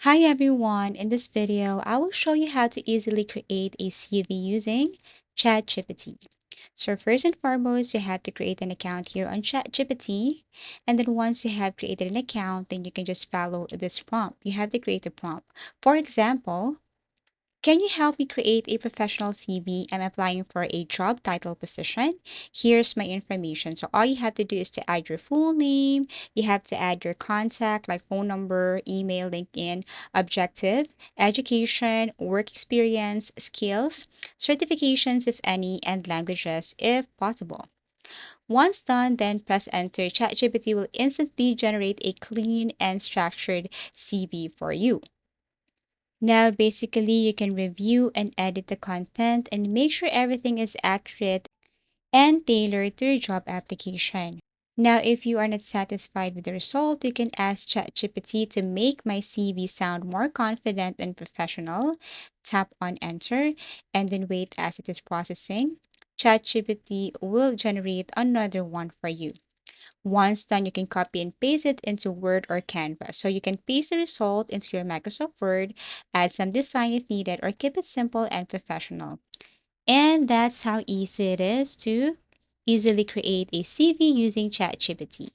Hi everyone, in this video, I will show you how to easily create a CV using ChatGPT. So first and foremost, you have to create an account here on ChatGPT. And then once you have created an account, then you can just follow this prompt. You have to create a prompt. For example, can you help me create a professional CV? I'm applying for a job title position. Here's my information. So all you have to do is to add your full name. You have to add your contact like phone number, email, LinkedIn, objective, education, work experience, skills, certifications if any, and languages if possible. Once done, then press enter. ChatGPT will instantly generate a clean and structured CV for you. Now, basically, you can review and edit the content and make sure everything is accurate and tailored to your job application. Now, if you are not satisfied with the result, you can ask ChatGPT to make my CV sound more confident and professional. Tap on enter and then wait as it is processing. ChatGPT will generate another one for you. Once done, you can copy and paste it into Word or Canva. So you can paste the result into your Microsoft Word, add some design if needed, or keep it simple and professional. And that's how easy it is to easily create a CV using ChatGPT.